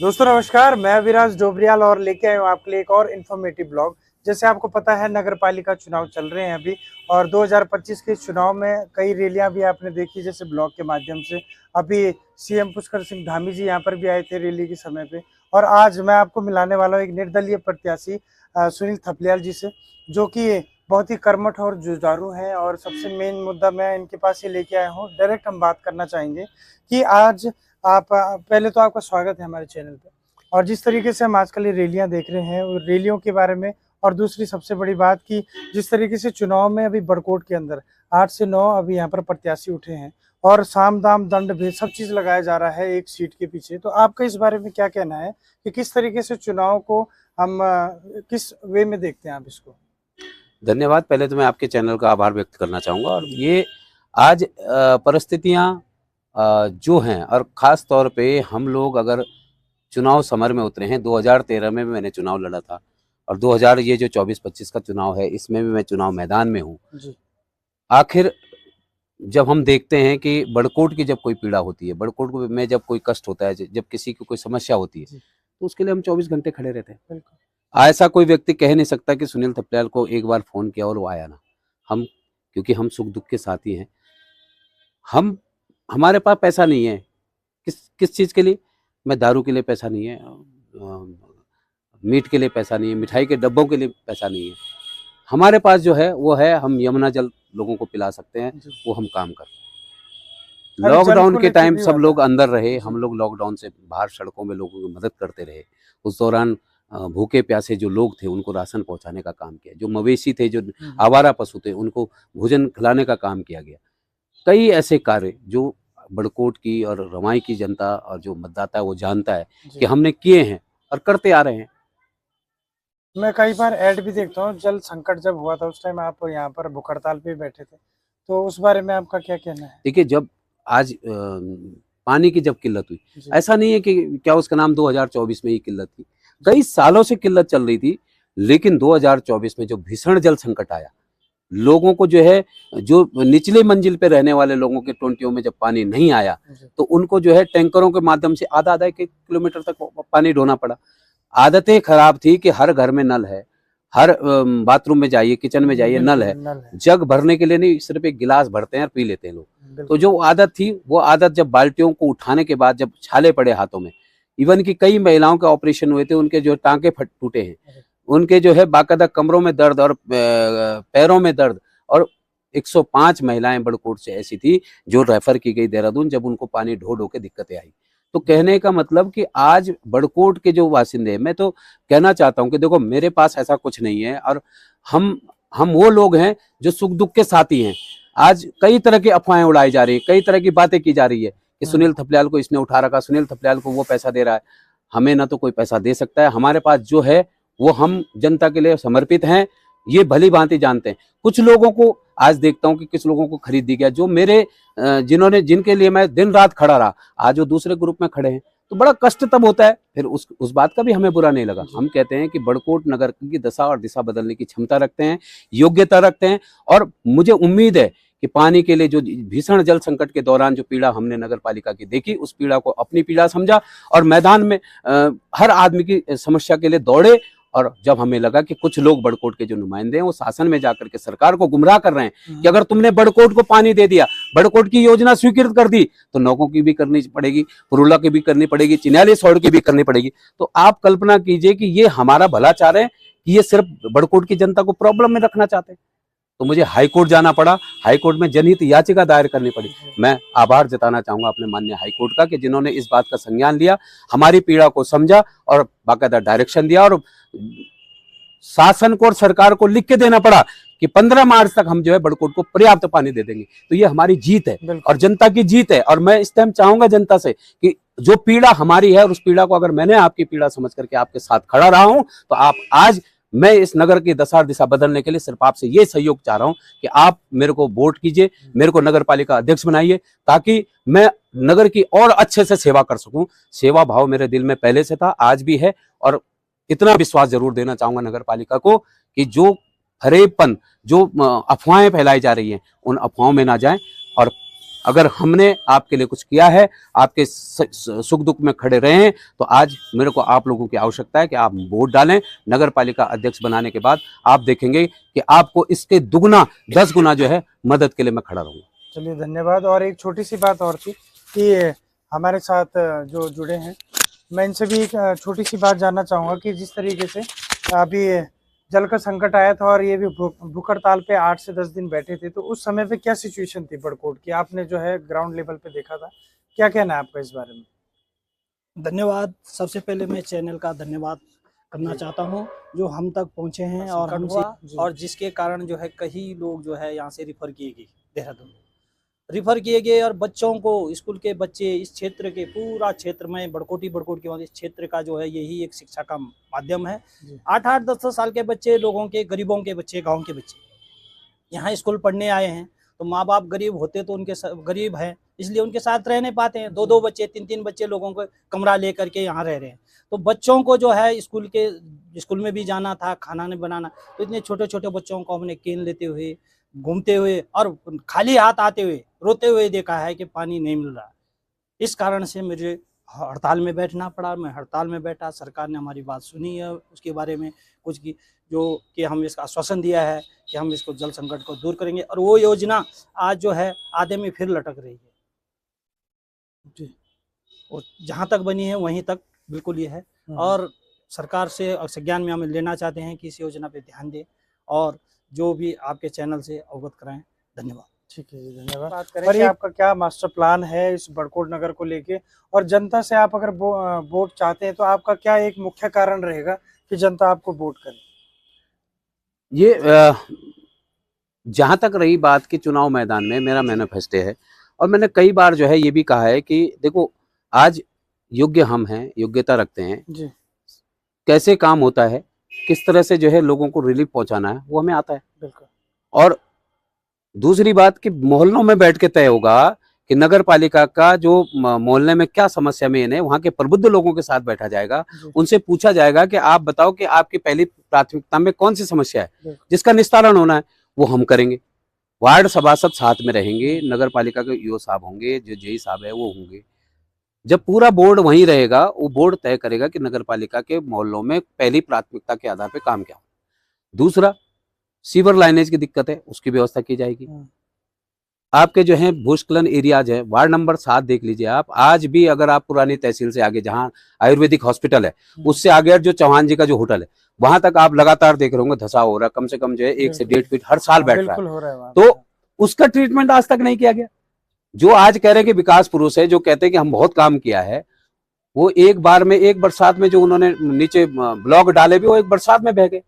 दोस्तों नमस्कार, मैं विराज डोबरियाल और लेके आया हूँ आपके लिए एक और इन्फॉर्मेटिव ब्लॉग। जैसे आपको पता है नगर पालिका चुनाव चल रहे हैं अभी, और 2025 के चुनाव में कई रैलियां भी आपने देखी जैसे ब्लॉग के माध्यम से। अभी सीएम पुष्कर सिंह धामी जी यहाँ पर भी आए थे रैली के समय पे। और आज मैं आपको मिलाने वाला हूँ एक निर्दलीय प्रत्याशी सुनील थपलियाल जी से, जो कि बहुत ही कर्मठ और जुझारू हैं। और सबसे मेन मुद्दा मैं इनके पास ये लेके आया हूँ, डायरेक्ट हम बात करना चाहेंगे कि आज आप पहले तो आपका स्वागत है हमारे चैनल पे। और जिस तरीके से हम आजकल ये रैलियां देख रहे हैं, वो रैलियों के बारे में। और दूसरी सबसे बड़ी बात कि जिस तरीके से चुनाव में अभी बड़कोट के अंदर 8 से 9 अभी यहाँ पर प्रत्याशी उठे हैं, और साम दाम दंड भेद सब चीज लगाया जा रहा है एक सीट के पीछे। तो आपका इस बारे में क्या कहना है कि किस तरीके से चुनाव को हम किस वे में देखते हैं आप इसको? धन्यवाद। पहले तो मैं आपके चैनल का आभार व्यक्त करना चाहूँगा। और ये आज परिस्थितियाँ जो हैं, और ख़ास तौर पे हम लोग अगर चुनाव समर में उतरे हैं। 2013 में मैंने चुनाव लड़ा था, और 2000 ये जो 24-25 का चुनाव है, इसमें भी मैं चुनाव मैदान में हूँ। आखिर जब हम देखते हैं कि बड़कोट की जब कोई पीड़ा होती है, बड़कोट में जब कोई कष्ट होता है, जब किसी की कोई समस्या होती है, तो उसके लिए हम 24 घंटे खड़े रहते हैं। ऐसा कोई व्यक्ति कह नहीं सकता कि सुनील थपलियाल को एक बार फोन किया और वो आया ना। हम, क्योंकि हम सुख दुख के साथी हैं। हमारे पास पैसा नहीं है। किस चीज़ के लिए? मैं दारू के लिए पैसा नहीं है, मीट के लिए पैसा नहीं है, मिठाई के डब्बों के लिए पैसा नहीं है। हमारे पास जो है वो है, हम यमुना जल लोगों को पिला सकते हैं, वो हम काम कर रहे हैं। लॉकडाउन के टाइम सब लोग अंदर रहे, हम लोग लॉकडाउन से बाहर सड़कों में लोगों की मदद करते रहे। उस दौरान भूखे प्यासे जो लोग थे उनको राशन पहुंचाने का काम किया। जो मवेशी थे, जो आवारा पशु थे, उनको भोजन खिलाने का काम किया गया। कई ऐसे कार्य जो बड़कोट की और रवाई की जनता और जो मतदाता है वो जानता है कि हमने किए हैं और करते आ रहे हैं। मैं कई बार ऐड भी देखता हूँ, जल संकट जब हुआ था उस टाइम आप यहाँ पर भूख हड़ताल पे बैठे थे, तो उस बारे में आपका क्या कहना है? देखिए, जब आज पानी की जब किल्लत हुई, ऐसा नहीं है कि क्या उसका नाम 2024 में ही किल्लत थी, कई सालों से किल्लत चल रही थी। लेकिन 2024 में जो भीषण जल संकट आया, लोगों को जो है, जो निचले मंजिल पे रहने वाले लोगों के टोंटियों में जब पानी नहीं आया, तो उनको जो है टैंकरों के माध्यम से आधा 1 किलोमीटर तक पानी ढोना पड़ा। आदतें खराब थी कि हर घर में नल है, हर बाथरूम में जाइए, किचन में जाइए, नल है। जग भरने के लिए नहीं, सिर्फ एक गिलास भरते हैं और पी लेते हैं लोग। तो जो आदत थी, वो आदत जब बाल्टियों को उठाने के बाद जब छाले पड़े हाथों में, इवन की कई महिलाओं के ऑपरेशन हुए थे, उनके जो टांके टूटे हैं, उनके जो है बाकायदा कमरों में दर्द और पैरों में दर्द। और 105 महिलाएं बड़कोट से ऐसी थी जो रेफर की गई देहरादून, जब उनको पानी ढो ढो के दिक्कतें आई। तो कहने का मतलब कि आज बड़कोट के जो वासिंदे हैं, मैं तो कहना चाहता हूं कि देखो, मेरे पास ऐसा कुछ नहीं है, और हम वो लोग हैं जो सुख दुख के साथी हैं। आज कई तरह की अफवाहें उड़ाई जा रही है, कई तरह की बातें की जा रही है कि सुनील थपलियाल को इसने उठा रखा, सुनील थपलियाल को वो पैसा दे रहा है। हमें ना तो कोई पैसा दे सकता है। हमारे पास जो है वो हम जनता के लिए समर्पित हैं, ये भली भांति जानते हैं। कुछ लोगों को आज देखता हूं कि किस लोगों को खरीद दी गया, जो मेरे जिनके लिए मैं दिन रात खड़ा रहा, आज वो दूसरे ग्रुप में खड़े हैं। तो बड़ा कष्ट तब होता है। फिर उस बात का भी हमें बुरा नहीं लगा। हम कहते हैं कि बड़कोट नगर की दशा और दिशा बदलने की क्षमता रखते हैं, योग्यता रखते हैं। और मुझे उम्मीद है कि पानी के लिए जो भीषण जल संकट के दौरान जो पीड़ा हमने नगर पालिका की देखी, उस पीड़ा को अपनी पीड़ा समझा और मैदान में हर आदमी की समस्या के लिए दौड़े। और जब हमें लगा कि कुछ लोग बड़कोट के जो नुमाइंदे हैं वो शासन में जाकर के सरकार को गुमराह कर रहे हैं कि अगर तुमने बड़कोट को पानी दे दिया, बड़कोट की योजना स्वीकृत कर दी, तो नौकों की भी करनी पड़ेगी, पुरुला की भी करनी पड़ेगी, चिन्याली सौड़ की भी करनी पड़ेगी। तो आप कल्पना कीजिए कि ये हमारा भला चाह रहे हैं कि ये सिर्फ बड़कोट की जनता को प्रॉब्लम में रखना चाहते हैं। तो मुझे हाईकोर्ट जाना पड़ा, हाईकोर्ट में जनहित याचिका दायर करनी पड़ी। मैं आभार जताना चाहूंगा अपने माननीय हाईकोर्ट का कि जिन्होंने इस बात का संज्ञान लिया, हमारी पीड़ा को समझा और बाकायदा डायरेक्शन दिया। और शासन को और सरकार को लिख के देना पड़ा कि 15 मार्च तक हम जो है बड़कोट को पर्याप्त पानी दे देंगे। तो ये हमारी जीत है और जनता की जीत है। और मैं इस टाइम चाहूंगा जनता से कि जो पीड़ा हमारी है, और उस पीड़ा को अगर मैंने आपकी पीड़ा समझ करके आपके साथ खड़ा रहा हूं, तो आप आज, मैं इस नगर की दशा दिशा बदलने के लिए सिर्फ आपसे ये सहयोग चाह रहा हूं कि आप मेरे को वोट कीजिए, मेरे को नगर पालिका अध्यक्ष बनाइए, ताकि मैं नगर की और अच्छे से सेवा कर सकूं। सेवा भाव मेरे दिल में पहले से था, आज भी है। और इतना विश्वास जरूर देना चाहूंगा नगर पालिका को कि जो फरेबपन, जो अफवाहें फैलाई जा रही हैं, उन अफवाहों में ना जाएं और अगर हमने आपके लिए कुछ किया है, आपके सुख दुख में खड़े रहे हैं, तो आज मेरे को आप लोगों की आवश्यकता है कि आप वोट डालें। नगर पालिका अध्यक्ष बनाने के बाद आप देखेंगे कि आपको इसके दुगना 10 गुना जो है मदद के लिए मैं खड़ा रहूंगा। चलिए धन्यवाद। और एक छोटी सी बात और थी कि हमारे साथ जो जुड़े हैं, मैं इनसे भी एक छोटी सी बात जानना चाहूँगा कि जिस तरीके से अभी जल का संकट आया था और ये भी भूख हड़ताल पे 8 से 10 दिन बैठे थे, तो उस समय पे क्या सिचुएशन थी बड़कोट की, आपने जो है ग्राउंड लेवल पे देखा था, क्या कहना है आपका इस बारे में? धन्यवाद। सबसे पहले मैं चैनल का धन्यवाद करना चाहता हूं जो हम तक पहुंचे हैं और हम और जिसके कारण जो है कई लोग जो है यहाँ से रिफ़र किए गए, देहरादून रिफ़र किए गए, और बच्चों को, स्कूल के बच्चे इस क्षेत्र के, पूरा क्षेत्र में बड़कोट के बाद इस क्षेत्र का जो है यही एक शिक्षा का माध्यम है। 8-8 10 साल के बच्चे, लोगों के, गरीबों के बच्चे, गाँव के बच्चे यहाँ स्कूल पढ़ने आए हैं। तो माँ बाप गरीब होते तो उनके गरीब हैं, इसलिए उनके साथ रह नहीं पाते हैं। 2-2 बच्चे, 3-3 बच्चे लोगों को कमरा ले करके यहाँ रह रहे हैं। तो बच्चों को जो है स्कूल में भी जाना था, खाना नहीं बनाना, तो इतने छोटे छोटे बच्चों को हमने केन लेते हुए, घूमते हुए और खाली हाथ आते हुए, रोते हुए देखा है कि पानी नहीं मिल रहा। इस कारण से मुझे हड़ताल में बैठना पड़ा। मैं हड़ताल में बैठा, सरकार ने हमारी बात सुनी है, उसके बारे में कुछ की जो कि हम इसका आश्वासन दिया है कि हम इसको जल संकट को दूर करेंगे, और वो योजना आज जो है आधे में फिर लटक रही है जी। और जहाँ तक बनी है वहीं तक बिल्कुल ये है, और सरकार से संज्ञान में हम लेना चाहते हैं कि इस योजना पे ध्यान दें और जो भी आपके चैनल से अवगत कराएं। धन्यवाद। ठीक है जी, धन्यवाद। बात करें कि आपका क्या मास्टर प्लान है इस बड़कोट नगर को लेके, और जनता से आप अगर वोट चाहते हैं तो आपका क्या एक मुख्य कारण रहेगा कि जनता आपको वोट करे? ये जहां तक रही बात की चुनाव मैदान में मेरा मैनिफेस्टो है, और मैंने कई बार जो है ये भी कहा है कि देखो आज योग्य हम हैं, योग्यता रखते हैं जी। कैसे काम होता है, किस तरह से जो है लोगों को रिलीफ पहुंचाना है, वो हमें आता है। बिल्कुल। और दूसरी बात कि मोहल्लों में बैठ के तय होगा कि नगर पालिका का जो मोहल्ले में क्या समस्या मेन है, वहां के प्रबुद्ध लोगों के साथ बैठा जाएगा, उनसे पूछा जाएगा कि आप बताओ कि आपकी पहली प्राथमिकता में कौन सी समस्या है जिसका निस्तारण होना है, वो हम करेंगे। वार्ड सभासद साथ में रहेंगे, नगर पालिका के ईओ साहब होंगे, जो जेई साहब है वो होंगे। जब पूरा बोर्ड वहीं रहेगा, वो बोर्ड तय करेगा कि नगर पालिका के मोहल्लों में पहली प्राथमिकता के आधार पर काम क्या हो। दूसरा, सीवर लाइनेज की दिक्कत है, उसकी व्यवस्था की जाएगी। आपके जो है भूस्खलन एरियाज है, वार्ड नंबर 7 देख लीजिए आप, आज भी अगर आप पुरानी तहसील से आगे जहां आयुर्वेदिक हॉस्पिटल है, उससे आगे जो चौहान जी का जो होटल है, वहां तक आप लगातार देख रहे होंगे धसाव हो रहा है, कम से कम जो है 1 से 1.5 फीट हर साल बैठ रहा है। तो उसका ट्रीटमेंट आज तक नहीं किया गया। जो आज कह रहे हैं कि विकास पुरुष है, जो कहते हैं कि हम बहुत काम किया है, वो एक बार में, एक बरसात में जो उन्होंने नीचे ब्लॉक डाले भी, वो एक बरसात में बह गए।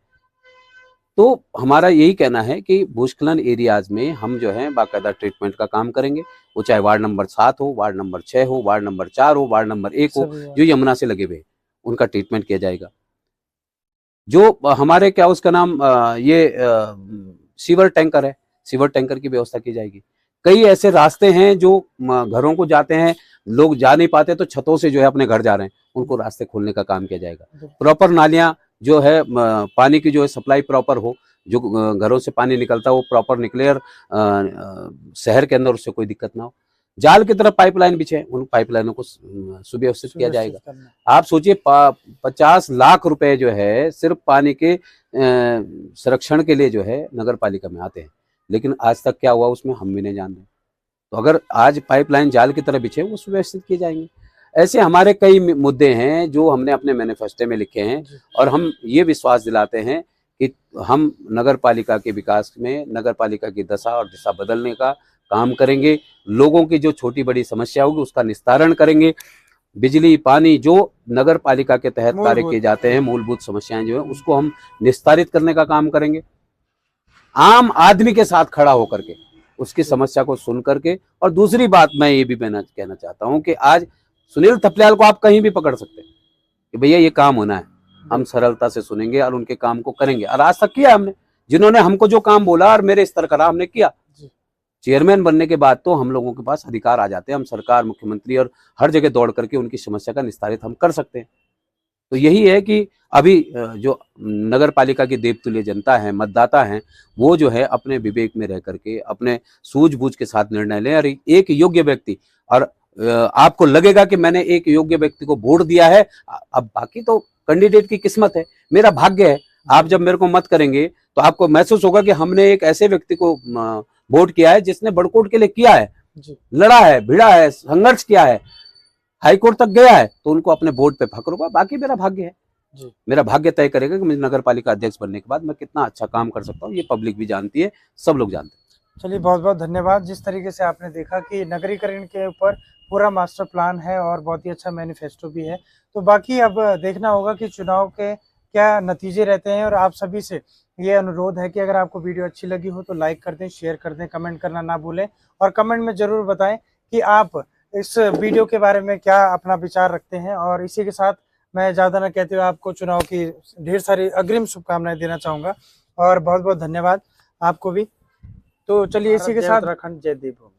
तो हमारा यही कहना है कि भूस्खलन एरियाज में हम जो है बाकायदा ट्रीटमेंट का काम करेंगे, वो चाहे वार्ड नंबर 7 हो, वार्ड नंबर 6 हो, वार्ड नंबर 4 हो, वार्ड नंबर 1 हो, जो यमुना से लगे हुए उनका ट्रीटमेंट किया जाएगा। जो हमारे क्या उसका नाम ये सीवर टैंकर है, सीवर टैंकर की व्यवस्था की जाएगी। कई ऐसे रास्ते हैं जो घरों को जाते हैं, लोग जा नहीं पाते तो छतों से जो है अपने घर जा रहे हैं, उनको रास्ते खोलने का काम किया जाएगा। प्रॉपर नालियां जो है, पानी की जो है सप्लाई प्रॉपर हो, जो घरों से पानी निकलता है वो प्रॉपर निकले, और शहर के अंदर उससे कोई दिक्कत ना हो। जाल की तरफ पाइपलाइन बिछे, उन पाइपलाइनों को सुव्यवस्थित किया जाएगा। आप सोचिए 50 लाख रुपए जो है सिर्फ पानी के संरक्षण के लिए जो है नगर पालिका में आते हैं, लेकिन आज तक क्या हुआ उसमें हम भी नहीं जान रहे। तो अगर आज पाइपलाइन जाल की तरह बिछे, वो सुव्यवस्थित किए जाएंगे। ऐसे हमारे कई मुद्दे हैं जो हमने अपने मैनिफेस्टो में लिखे हैं, और हम ये विश्वास दिलाते हैं कि हम नगर पालिका के विकास में, नगर पालिका की दशा और दिशा बदलने का काम करेंगे। लोगों की जो छोटी बड़ी समस्या होगी उसका निस्तारण करेंगे। बिजली, पानी, जो नगर पालिका के तहत कार्य किए जाते हैं, मूलभूत समस्याएं जो है, उसको हम निस्तारित करने का काम करेंगे। आम आदमी के साथ खड़ा होकर के उसकी समस्या को सुन करके। और दूसरी बात मैं ये भी कहना चाहता हूँ कि आज सुनील थपलियाल को आप कहीं भी पकड़ सकते हैं कि भैया ये काम होना है, हम सरलता से सुनेंगे और उनके काम को करेंगे। और आज तक किया हमने, जिन्होंने हमको जो काम बोला और मेरे स्तर करा हमने किया। चेयरमैन बनने के बाद तो हम लोगों के पास अधिकार आ जाते हैं, हम सरकार, मुख्यमंत्री और हर जगह दौड़ करके उनकी समस्या का निस्तारित हम कर सकते हैं। तो यही है कि अभी जो नगर पालिका की देवतुल्य जनता है, मतदाता हैं, वो जो है अपने विवेक में रह करके अपने सूझबूझ के साथ निर्णय लें और एक योग्य व्यक्ति, और आपको लगेगा कि मैंने एक योग्य व्यक्ति को वोट दिया है। अब बाकी तो कैंडिडेट की किस्मत है, मेरा भाग्य है। आप जब मेरे को मत करेंगे तो आपको महसूस होगा कि हमने एक ऐसे व्यक्ति को वोट किया है जिसने बड़कोट के लिए किया है, लड़ा है, भिड़ा है, संघर्ष किया है, हाईकोर्ट तक गया है, तो उनको अपने वोट पे फक्र होगा। बाकी मेरा भाग्य है जी। मेरा भाग्य तय करेगा कि मुझे नगर पालिका अध्यक्ष बनने के बाद मैं कितना अच्छा काम कर सकता हूँ। ये पब्लिक भी जानती है, सब लोग जानते हैं। चलिए, बहुत बहुत धन्यवाद। जिस तरीके से आपने देखा कि नगरीकरण के ऊपर पूरा मास्टर प्लान है और बहुत ही अच्छा मैनिफेस्टो भी है। तो बाकी अब देखना होगा कि चुनाव के क्या नतीजे रहते हैं। और आप सभी से ये अनुरोध है कि अगर आपको वीडियो अच्छी लगी हो तो लाइक कर दें, शेयर कर दें, कमेंट करना ना भूलें और कमेंट में ज़रूर बताएं कि आप इस वीडियो के बारे में क्या अपना विचार रखते हैं। और इसी के साथ मैं ज़्यादा ना कहते हुए आपको चुनाव की ढेर सारी अग्रिम शुभकामनाएं देना चाहूँगा और बहुत बहुत धन्यवाद आपको भी। तो चलिए इसी के साथ उत्तराखंड जय देवभूमि।